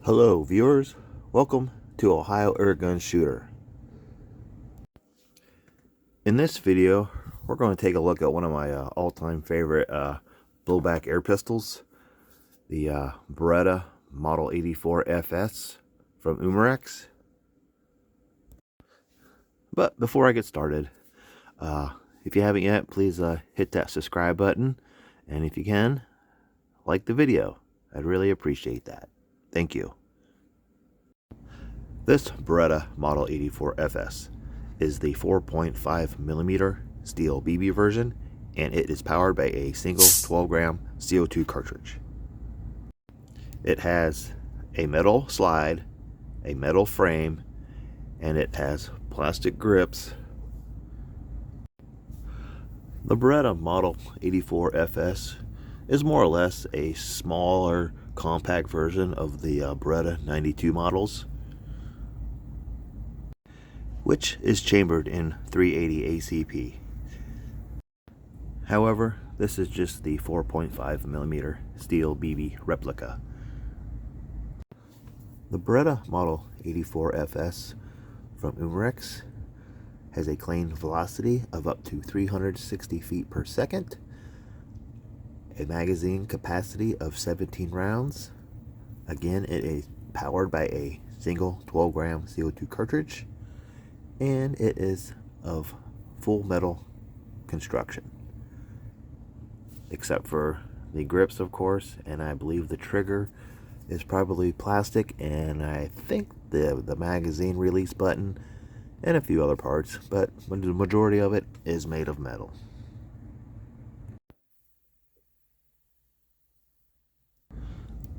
Hello viewers, welcome to Ohio Airgun Shooter. In this video, we're going to take a look at one of my all-time favorite blowback air pistols, the Beretta M84 FS from Umarex. But before I get started, if you haven't yet, please hit that subscribe button, and if you can, like the video. I'd really appreciate that. Thank you. This Beretta Model 84 FS is the 4.5mm steel BB version, and it is powered by a single 12-gram CO2 cartridge. It has a metal slide, a metal frame, and it has plastic grips. The Beretta Model 84 FS is more or less a smaller, compact version of the Beretta 92 models, which is chambered in 380 ACP. However, this is just the 4.5mm steel BB replica. The Beretta Model 84 FS from Umarex has a claimed velocity of up to 360 feet per second, a magazine capacity of 17 rounds. Again, it is powered by a single 12-gram CO2 cartridge, and it is of full metal construction, except for the grips, of course, and I believe the trigger is probably plastic, and I think the magazine release button and a few other parts, but the majority of it is made of metal.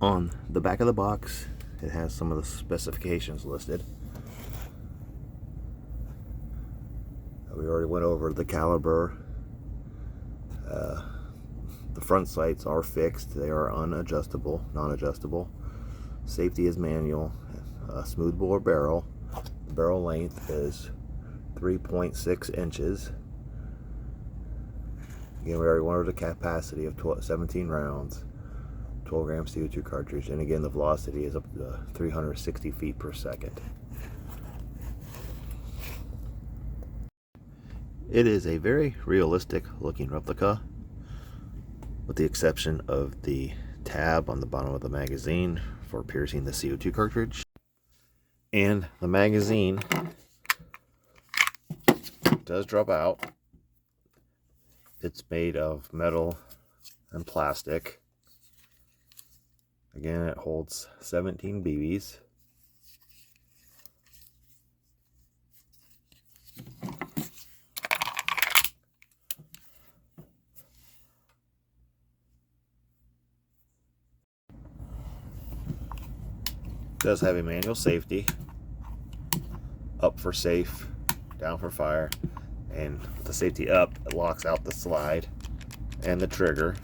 On the back of the box, it has some of the specifications listed. We already went over the caliber. The front sights are fixed. They are unadjustable, non-adjustable. Safety is manual. Smoothbore barrel. The barrel length is 3.6 inches. Again, we already went over the capacity of 17 rounds. 12-gram CO2 cartridge, and again, the velocity is up to 360 feet per second. It is a very realistic looking replica, with the exception of the tab on the bottom of the magazine for piercing the CO2 cartridge. And the magazine does drop out. It's made of metal and plastic. Again, it holds 17 BBs. It does have a manual safety. Up for safe, down for fire, and with the safety up, it locks out the slide and the trigger.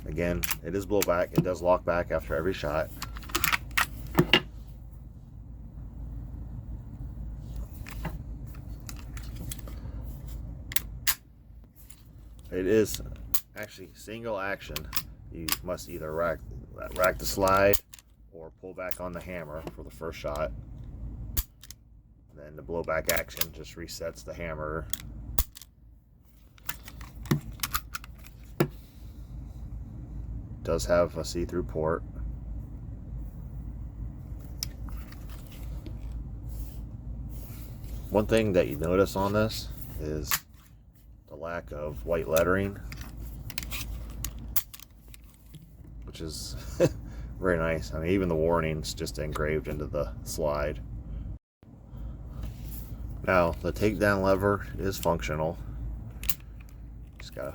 Again, it is blowback. It does lock back after every shot. It is actually single action. You must either rack the slide or pull back on the hammer for the first shot. Then the blowback action just resets the hammer. Does have a see-through port. One thing that you notice on this is the lack of white lettering, which is very nice. I mean, even the warning's just engraved into the slide. Now, the takedown lever is functional. Just gotta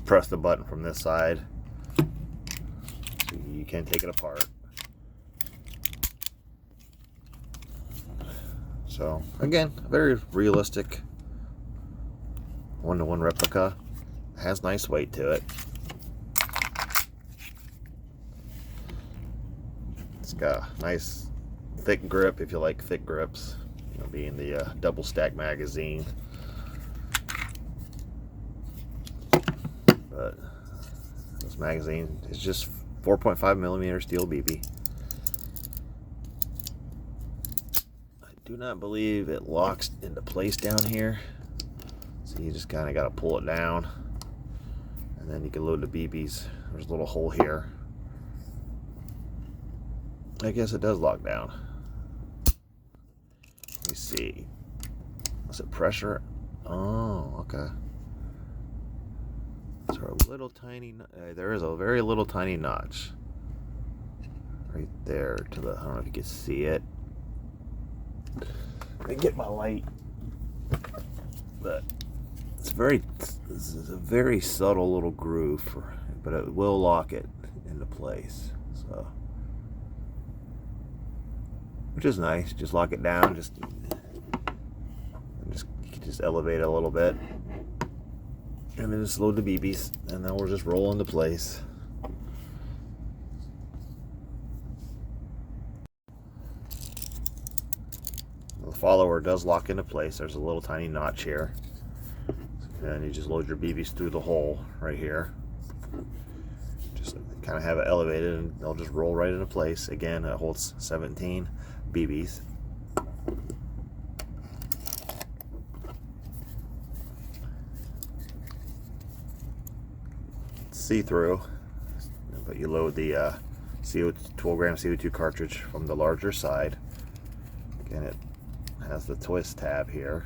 press the button from this side. You can take it apart. So again, a very realistic one-to-one replica. It has nice weight to it. It's got a nice thick grip if you like thick grips, you know, being the double stack magazine. But this magazine is just 4.5mm steel BB. do not believe it locks into place down here. So you just kind of got to pull it down, and then you can load the BBs. There's a little hole here. I guess it does lock down. Let me see. Is it pressure? Oh, okay. So a little tiny, there is a very little tiny notch right there to the, I don't know if you can see it. Let me get my light. But this is a very subtle little groove, but it will lock it into place. So, which is nice. Just lock it down. Just elevate it a little bit, and then just load the BBs, and then we'll just roll into place. The follower does lock into place. There's a little tiny notch here, and you just load your BBs through the hole right here. Just kind of have it elevated, and they'll just roll right into place. Again, it holds 17 BBs. See-through, but you load the 12-gram CO2 cartridge from the larger side. Again, it has the twist tab here.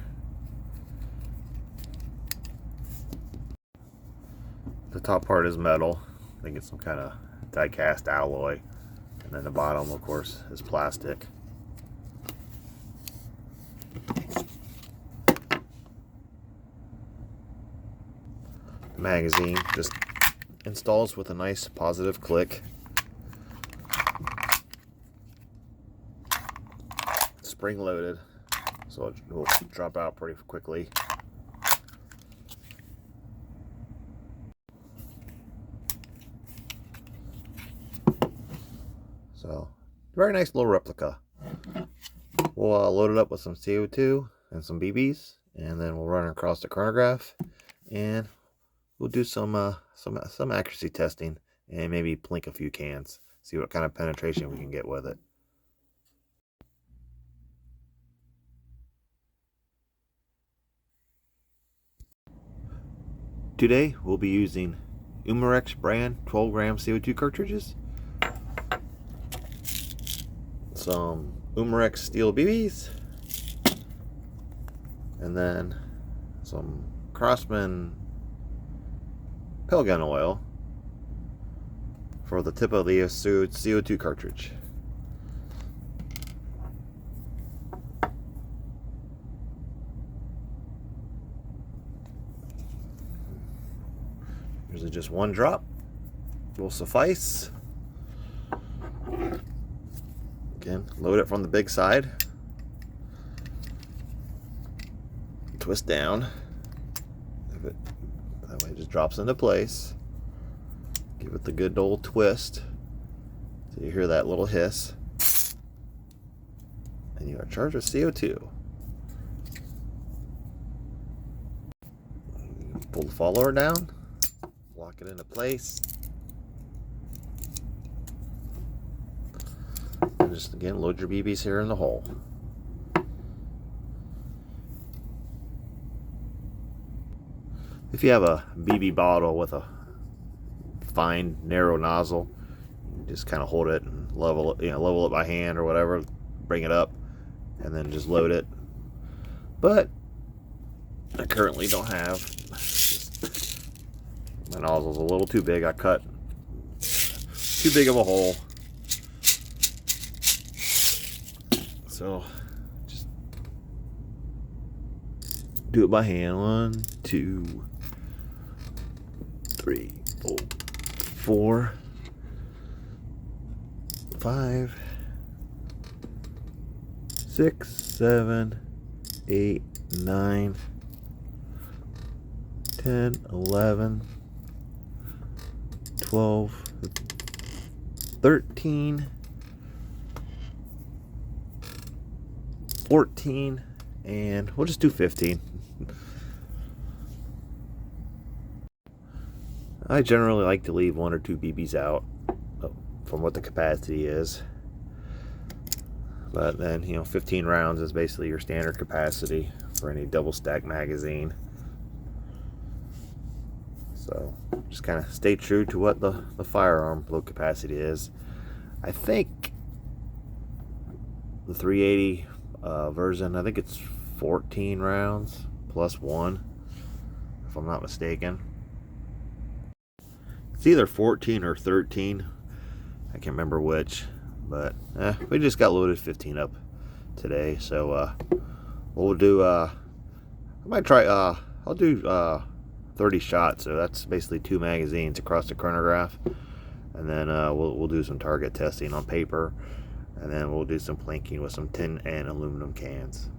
The top part is metal. I think it's some kind of die-cast alloy, and then the bottom, of course, is plastic. The magazine just installs with a nice positive click. Spring loaded, so it will drop out pretty quickly. So, very nice little replica. We'll load it up with some CO2 and some BBs, and then we'll run it across the chronograph, and we'll do some accuracy testing, and maybe plink a few cans, see what kind of penetration we can get with it. Today we'll be using Umarex brand 12-gram CO2 cartridges, some Umarex steel BBs, and then some Craftsman pellet oil for the tip of the CO2 cartridge. Usually just one drop will suffice. Again, load it from the big side. Twist down. That way it just drops into place. Give it the good old twist. So you hear that little hiss. And you are charged with CO2. Pull the follower down. Lock it into place. And just again load your BBs here in the hole. If you have a BB bottle with a fine narrow nozzle, you just kind of hold it and level it by hand or whatever, bring it up, and then just load it. But I currently don't have. My nozzle's a little too big. I cut too big of a hole. So just do it by hand. 1, 2, 3, 4, 5, 6, 7, 8, 9, 10, 11, 12, 13, 14, and we'll just do 15. I generally like to leave 1 or 2 BBs out from what the capacity is. But then, you know, 15 rounds is basically your standard capacity for any double stack magazine. So just kind of stay true to what the firearm load capacity is. I think the 380 version, I think it's 14 rounds plus 1, if I'm not mistaken. It's either 14 or 13. I can't remember which, but we just got loaded 15 up today. So we'll do, I might try, I'll do 30 shots. So that's basically 2 magazines across the chronograph. And then we'll do some target testing on paper. And then we'll do some plinking with some tin and aluminum cans.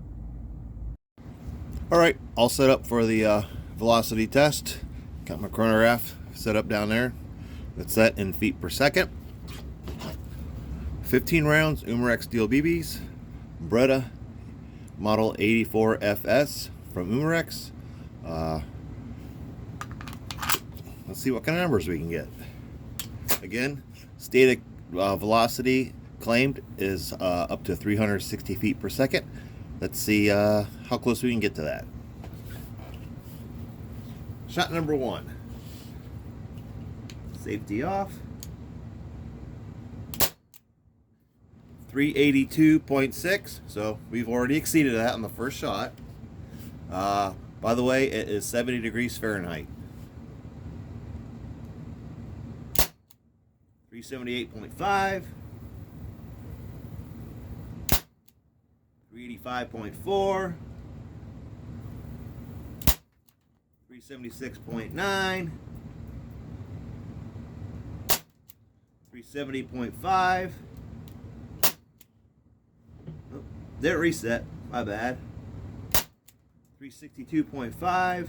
All right, all set up for the velocity test. Got my chronograph set up down there. It's set in feet per second. 15 rounds Umarex steel BBs, Beretta model 84 FS from Umarex. Let's see what kind of numbers we can get. Again, stated velocity claimed is up to 360 feet per second. Let's see how close we can get to that. Shot number 1. Safety off. 382.6. So we've already exceeded that on the first shot. By the way, it is 70 degrees Fahrenheit. 378.5. 385.4. 376.9. 370.5. Oh, didn't reset. My bad. 362.5.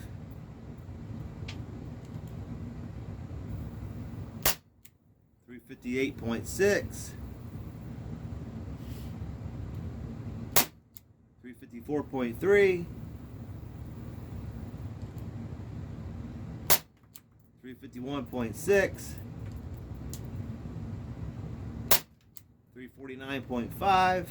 358.6. 354.3. 351.6. 349.5.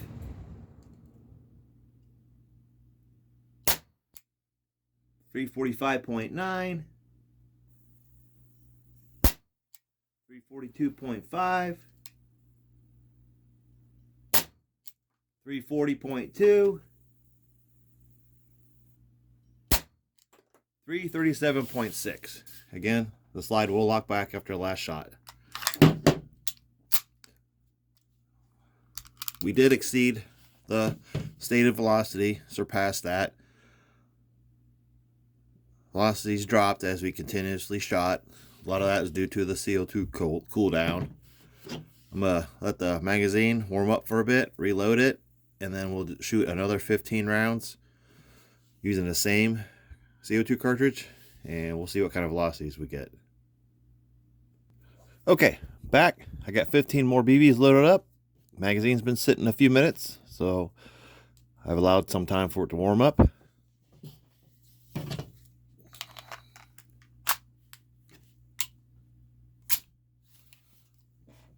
345.9. 342.5. 340.2. 337.6. Again, the slide will lock back after the last shot. We did exceed the stated velocity, surpassed that. Velocities dropped as we continuously shot. A lot of that is due to the CO2 cool down. I'm gonna let the magazine warm up for a bit, reload it, and then we'll shoot another 15 rounds using the same CO2 cartridge, and we'll see what kind of velocities we get. Okay, back. I got 15 more BBs loaded up. Magazine's been sitting a few minutes, so I've allowed some time for it to warm up.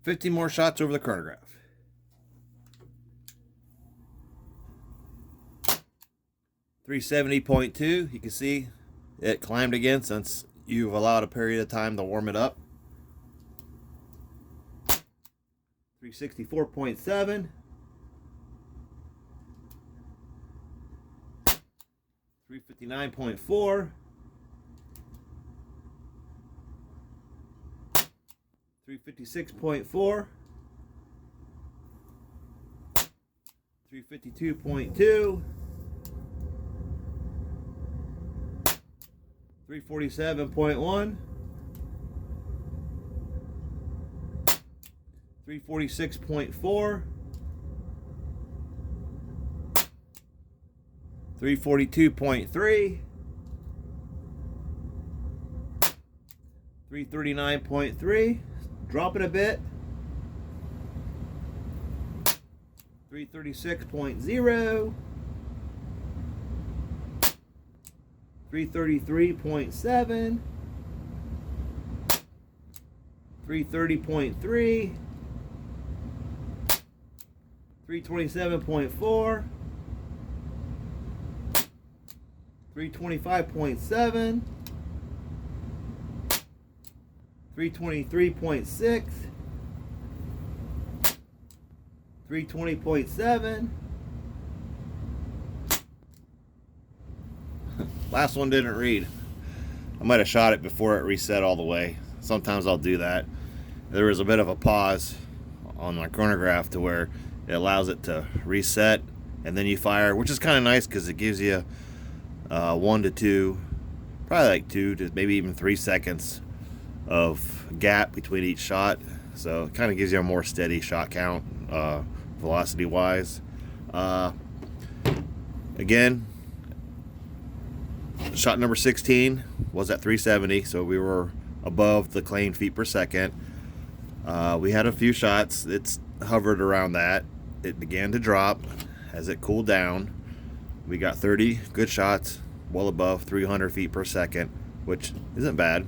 $15 more shots over the chronograph. $370.2. You can see it climbed again since you've allowed a period of time to warm it up. $364.7. 359.4. 356.4. 352.2. 347.1. 346.4. 342.3. 339.3. Dropping a bit. 336.0. 333.7. 330.3. 327.4, 325.7, 323.6, 320.7. Last one didn't read. I might have shot it before it reset all the way. Sometimes I'll do that. There was a bit of a pause on my chronograph to where it allows it to reset and then you fire, which is kind of nice because it gives you 1 to 2, probably like 2 to maybe even 3 seconds of gap between each shot. So it kind of gives you a more steady shot count, velocity wise. Again, shot number 16 was at 370, so we were above the claimed feet per second. We had a few shots, it's hovered around that. It began to drop as it cooled down. We got 30 good shots, well above 300 feet per second, which isn't bad.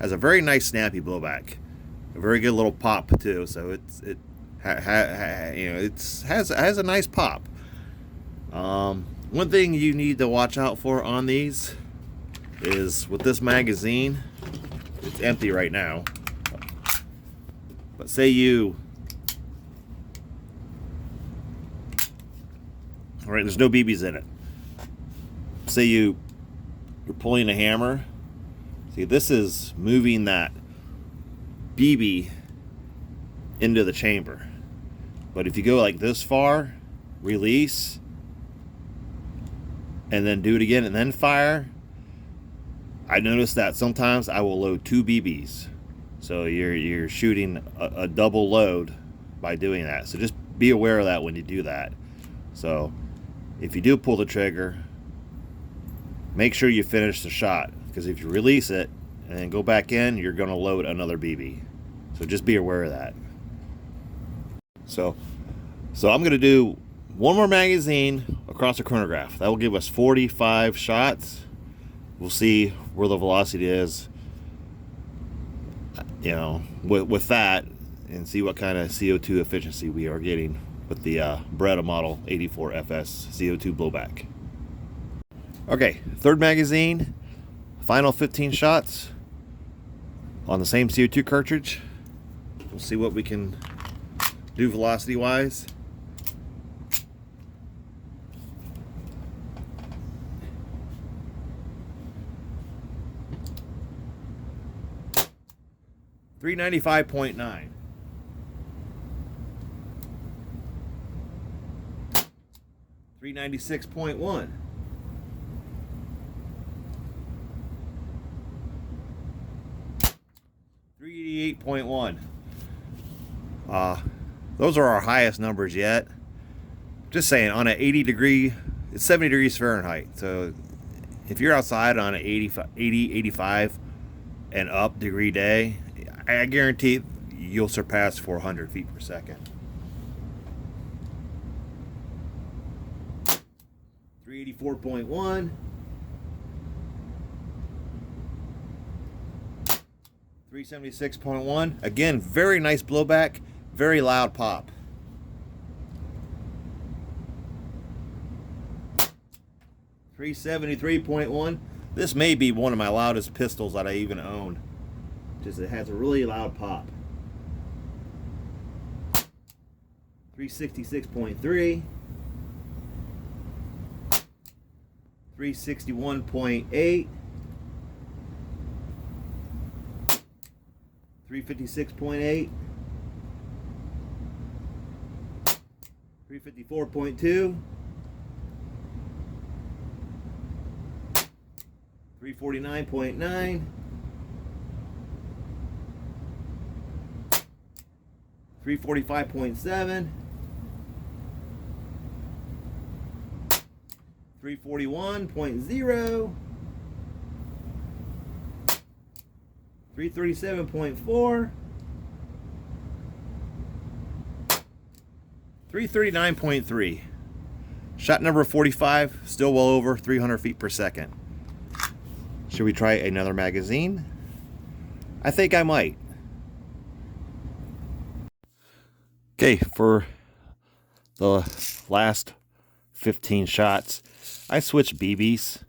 Has a very nice snappy blowback, a very good little pop too. So it has a nice pop. One thing you need to watch out for on these is with this magazine, it's empty right now. But say all right, there's no BBs in it. Say you're pulling a hammer. See, this is moving that BB into the chamber. But if you go like this far, release, and then do it again and then fire, I noticed that sometimes I will load 2 BBs. So you're shooting a double load by doing that. So just be aware of that when you do that. So if you do pull the trigger, make sure you finish the shot, because if you release it and then go back in, you're going to load another BB. So just be aware of that. So I'm going to do one more magazine across the chronograph. That will give us 45 shots. We'll see where the velocity is, you know, with that, and see what kind of CO2 efficiency we are getting with the Beretta model 84 FS CO2 blowback. Okay, third magazine, final 15 shots on the same CO2 cartridge. We'll see what we can do velocity wise. .395.9. 396.1. 388.1. Those are our highest numbers yet. Just saying, on an 80 it's 70 degrees Fahrenheit. So if you're outside on an 85 and up degree day, I guarantee you'll surpass 400 feet per second. 384.1. 376.1. Again, very nice blowback, very loud pop. 373.1. This may be one of my loudest pistols that I even own. Just it has a really loud pop. 366.3. 361.8. 356.8. 354.2. 349.9. 345.7. 341.0. 337.4. 339.3. Shot number 45, still well over 300 feet per second. Should we try another magazine? I think I might. Okay, for the last 15 shots, I switched BBs.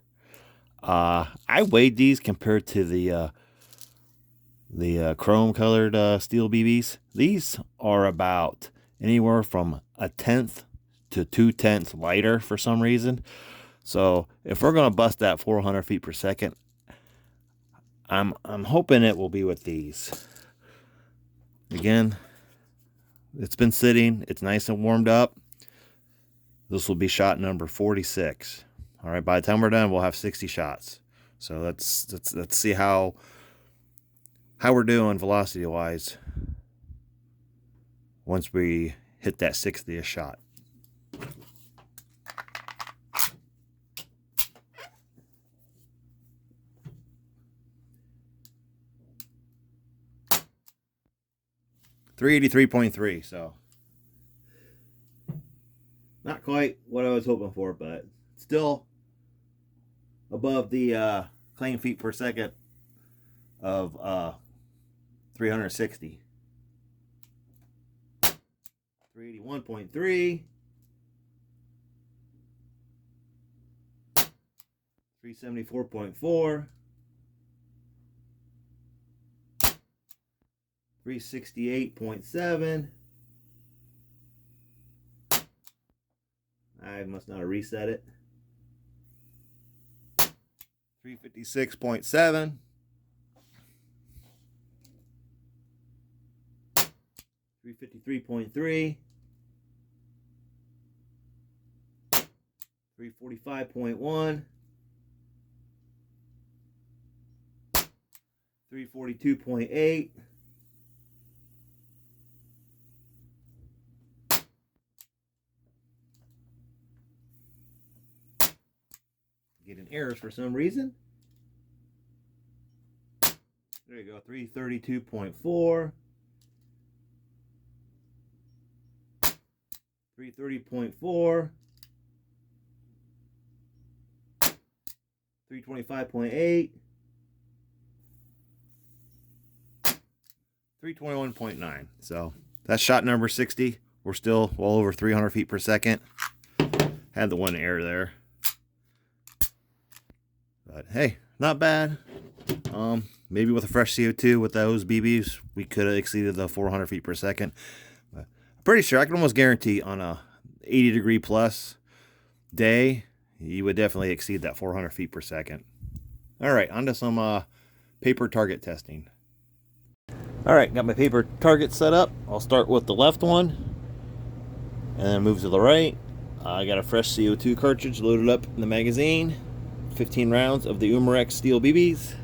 I weighed these compared to the chrome colored steel BBs. These are about anywhere from 1/10 to 2/10 lighter for some reason. So if we're gonna bust that 400 feet per second, I'm hoping it will be with these. Again, it's been sitting, it's nice and warmed up. This will be shot number 46. All right, by the time we're done, we'll have 60 shots. So let's see how we're doing velocity wise once we hit that 60th shot. .383, so not quite what I was hoping for, but still above the claim feet per second of 360. 381.3, 374.4, 368.7. I must not have reset it. 356.7. 353.3. 345.1. 342.8. Getting errors for some reason. There you go, 332.4. 330.4. 325.8. 321.9. So that's shot number 60. We're still well over 300 feet per second. Had the one error there. But hey, not bad. Maybe with a fresh CO2 with those BBs, we could have exceeded the 400 feet per second. But I'm pretty sure I can almost guarantee on a 80-degree plus day, you would definitely exceed that 400 feet per second. All right, on to some paper target testing. All right, got my paper target set up. I'll start with the left one and then move to the right. I got a fresh CO2 cartridge loaded up in the magazine. 15 rounds of the Umarex steel BBs.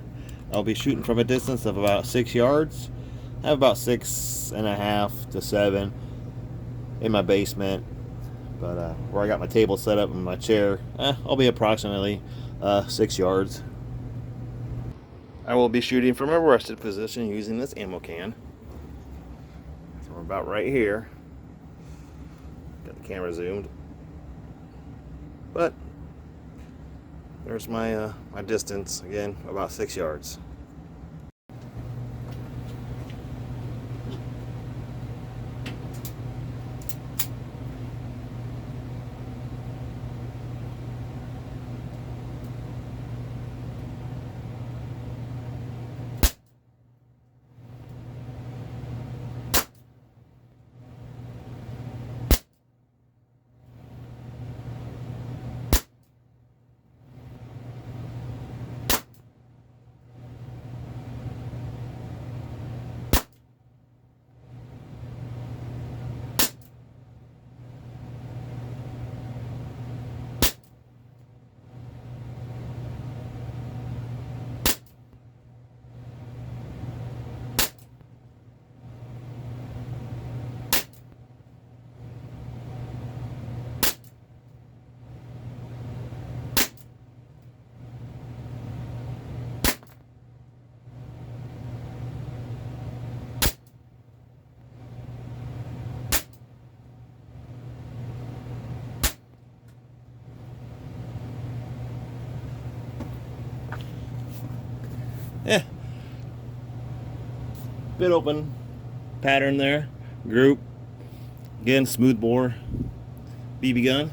I'll be shooting from a distance of about 6 yards. I have about 6.5 to 7 in my basement, but where I got my table set up and my chair, I'll be approximately 6 yards. I will be shooting from a rested position using this ammo can. So we're about right here. Got the camera zoomed, but there's my my distance, again, about 6 yards. Yeah, bit open pattern there. Group, again, smooth bore. BB gun.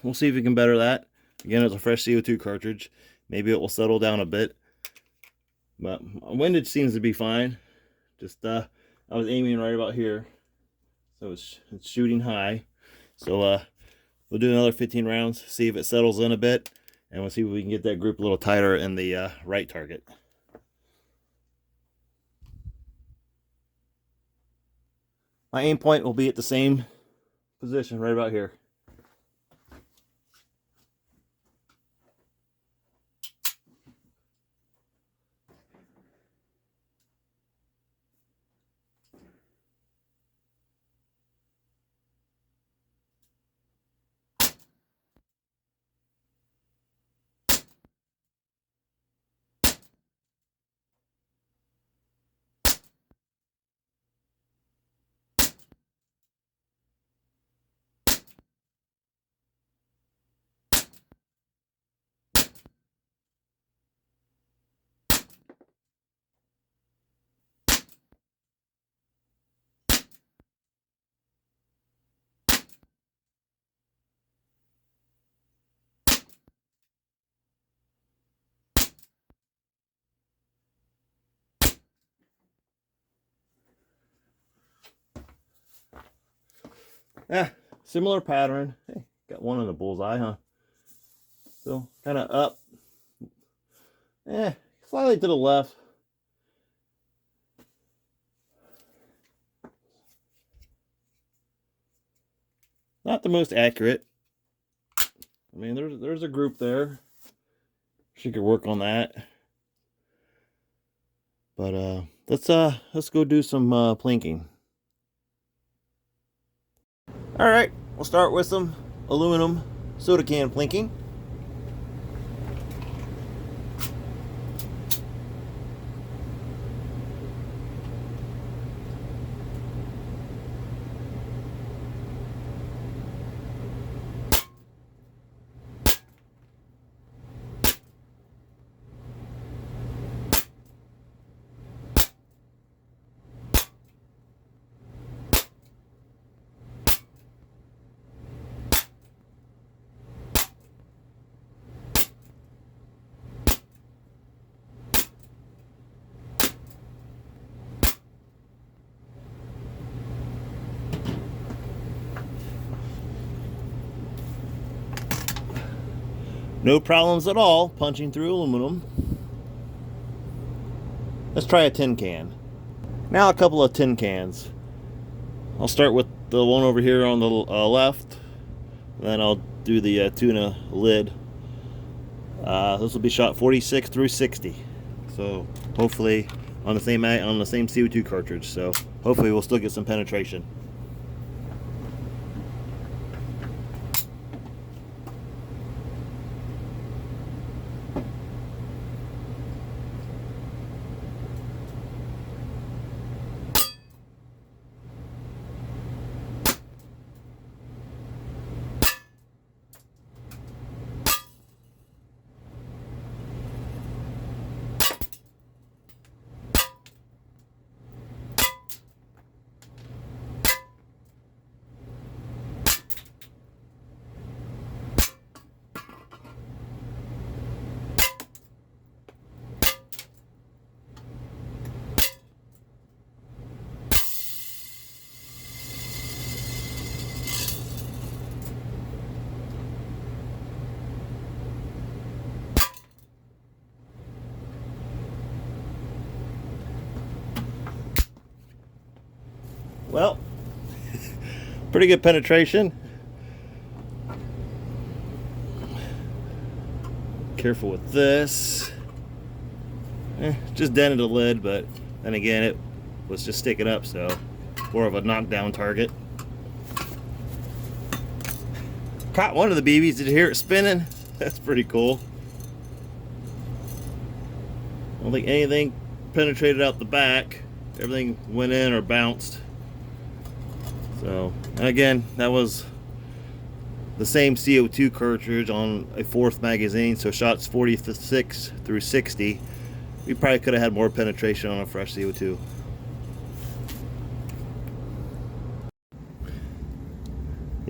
We'll see if we can better that. Again, it's a fresh CO2 cartridge. Maybe it will settle down a bit. But windage seems to be fine. Just I was aiming right about here, so it's shooting high. So we'll do another 15 rounds, see if it settles in a bit, and we'll see if we can get that group a little tighter in the right target. My aim point will be at the same position right about here. Yeah, similar pattern. Hey, got one in the bullseye, huh? So kind of up. Slightly to the left. Not the most accurate. I mean, there's a group there. She could work on that. But let's go do some plinking. All right, we'll start with some aluminum soda can plinking. No problems at all punching through aluminum. Let's try a tin can. Now a couple of tin cans. I'll start with the one over here on the left. Then I'll do the tuna lid. This will be shot 46 through 60. So hopefully on the same CO2 cartridge. So hopefully we'll still get some penetration. Well, pretty good penetration. Careful with this. Just dented the lid, but then again, it was just sticking up, so more of a knockdown target. Caught one of the BBs. Did you hear it spinning? That's pretty cool. I don't think anything penetrated out the back. Everything went in or bounced. So, and again, that was the same CO2 cartridge on a 4th magazine, so shots 46 through 60. We probably could have had more penetration on a fresh CO2.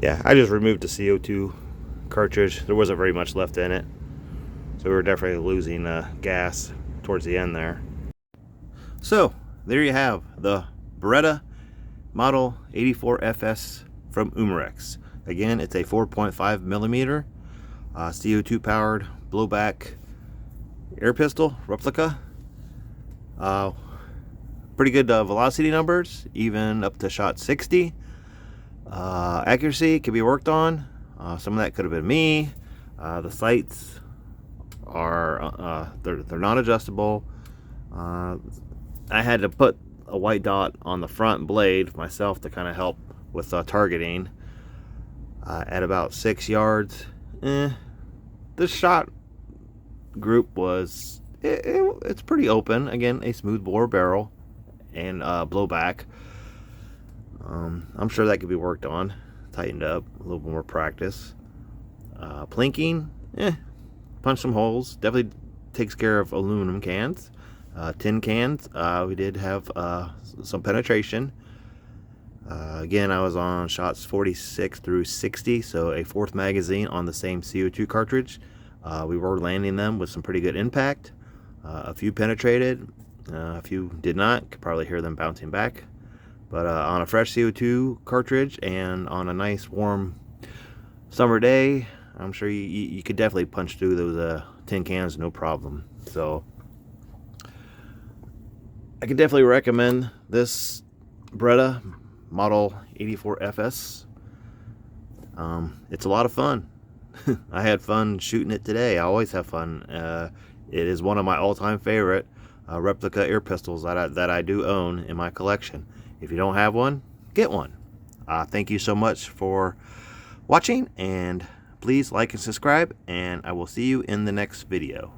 Yeah, I just removed the CO2 cartridge. There wasn't very much left in it, so we were definitely losing gas towards the end there. So there you have the Beretta Model 84 FS from Umarex. Again, it's a 4.5 millimeter CO2 powered blowback air pistol replica. Pretty good velocity numbers, even up to shot 60. Accuracy can be worked on. Some of that could have been me. The sights are they're not adjustable. I had to put a white dot on the front blade myself to kind of help with targeting. At about 6 yards, this shot group was it's pretty open. Again, a smooth bore barrel and blowback. I'm sure that could be worked on, tightened up, a little more practice. Plinking, punch some holes. Definitely takes care of aluminum cans. Tin cans, we did have some penetration. Again, I was on shots 46 through 60, so a fourth magazine on the same CO2 cartridge. We were landing them with some pretty good impact. A few penetrated, a few did not. Could probably hear them bouncing back. But on a fresh CO2 cartridge and on a nice warm summer day, I'm sure you could definitely punch through those tin cans no problem. So I could definitely recommend this Beretta Model 84 FS. It's a lot of fun. I had fun shooting it today. I always have fun. It is one of my all-time favorite replica air pistols that I do own in my collection. If you don't have one, get one. Thank you so much for watching, and please like and subscribe, and I will see you in the next video.